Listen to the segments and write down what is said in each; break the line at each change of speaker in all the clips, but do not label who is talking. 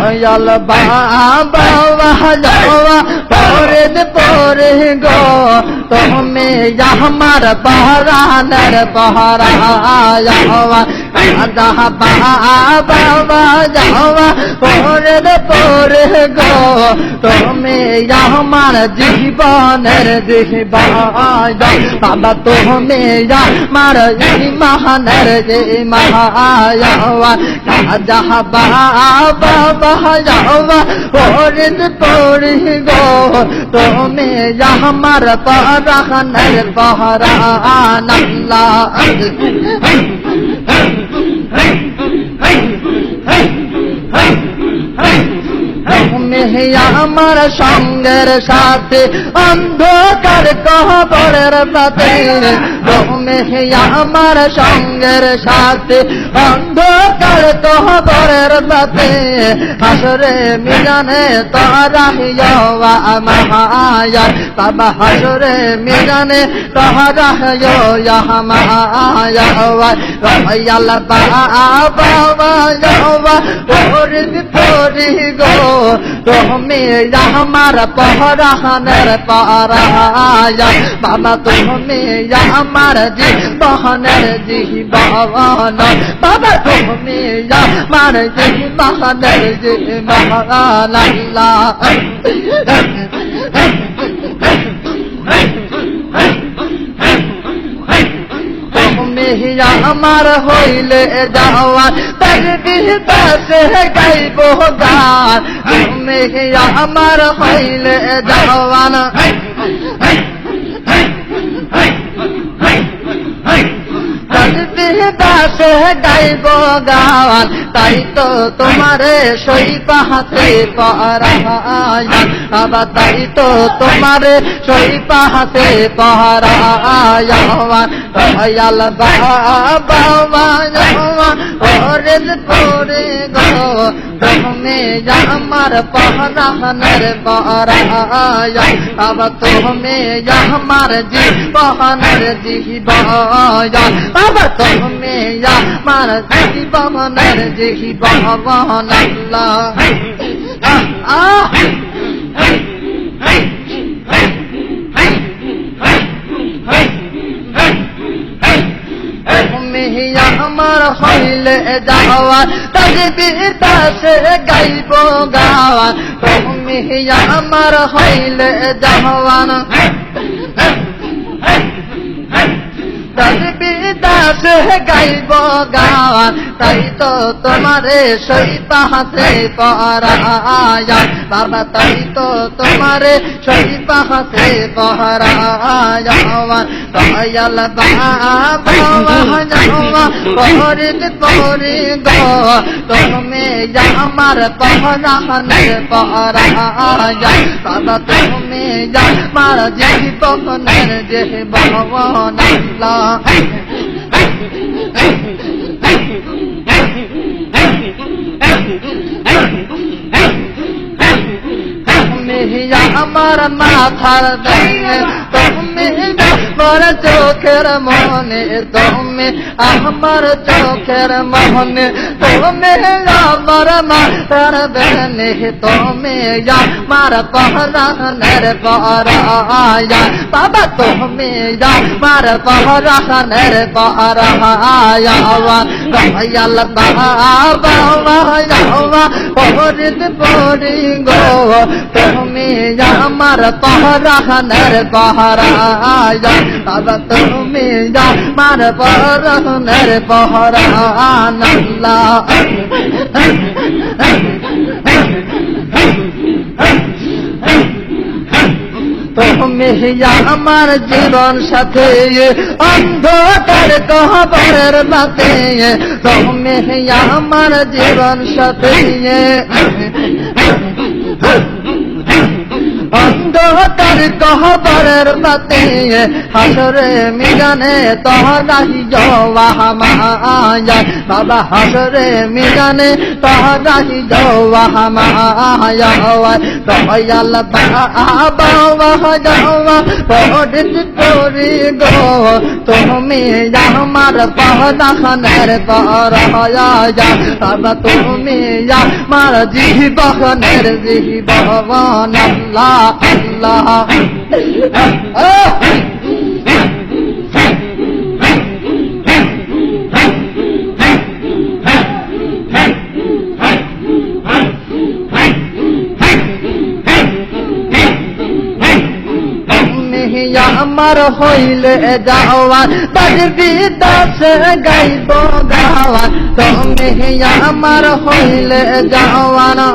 দয়াল বাবা যাওয়া পরে পরে গো তুমি আমার পরাণের পহরা যাওয়া বাবা যাওয়া পরে পরে গো তুমি আমার জীবনের দিবা বাবা তুমি আমার ইমানের যে মহায়াওয়া বাবা যাওয়া পরে পরে গো তুমি আমার পরাণের পহরা আল্লাহ তুমি আমার সঙ্গের সাথে অন্ধকার কবরের সাথে তুমি আমার সঙ্গের সাথে অন্ধকার কবরের সাথে হাসরে মিজানে তোরা হিয়া মায়া বাবা হাসরে মিজানে তোরা হিয়া মায়া রয়াল বাবা যাওয়া পরে পরে গো তুমি আমার পহরানের পরায়া বাবা তুমি আমার জীবনের জীবন বাবা তুমি আমার জীবনের জীবন আল্লাহ আমার হইলে যাওয়া তকদীর পাশে গাইব গান তুমি আমার হইলে যাওয়ান দাসে গাইব গান তাই তো তোমারে সই পাহাতে পরায়া বাবা তাই তো তোমারে সই পাহাতে পরায়া দয়াল বাবা পরে পরে গো তুমি আমার পরাণের পরায়া বাবা তুমি আমার জীবনের জীবন বাবা তুমি আমার জীবনের জীবন আল্লাহ তুমি আমার হইলে যাওয়া তকদীর পাশে গাইব গাওয়া তুমি আমার হইলে যাওয়ান দাসে গাইব গাওয়ান তাই তো তোমারে সই পাহাতে পরায়া বাবা তাই তো তোমারে সই পাহাতে পরায়া দয়াল বাবা যাওয়া পরে পরে গো তুমি আমার পরাণের পরায়া বাবা তুমি আমার জীবনের জীবন আল্লাহ আমার মাথার দানে তুমি আমার চোখের মনে তুমি আমার চোখের মনে তুমি আমার মাথার দানে তুমি আমার পরাণের পরায়া বাবা তুমি আমার পরাণের পরায়া দয়াল বাবা যাওয়া পরে পরে গো তুমি আমার পরাণের পরায়া বাবা তুমি আমার পরাণের পরায়া আল্লাহ তুমি আমার জীবন সাথে অন্ধকার কবরের মাঝে তুমি আমার জীবন সাথে অন্ধকার কবরের বাতে হাসরে মিজানে তহরাহি জওয়া মায়া বাবা হাসরে মিজানে তহরাহি জওয়া মায়া দয়াল বাবা জওয়া পড়িত করি গো তুমি আমার পহদানের পরয়া বাবা তুমি আমার জীবনের জীবন আল্লাহ আল্লাহ আমার হইলে যাওয়া বাজবি দাস গাইব গাওয়া তুমি আমার হইলে যাওয়া না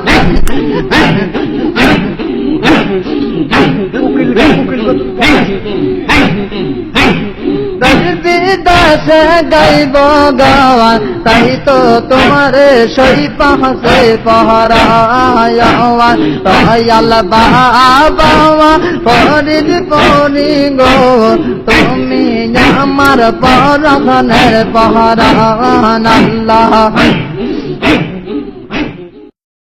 দাস গাইব গাওয়া তাই তো তোমার সই পাশে পহরায়া দয়াল বাবা পরিদ পরি গো তুমি আমার পরখানের পহরান আল্লাহ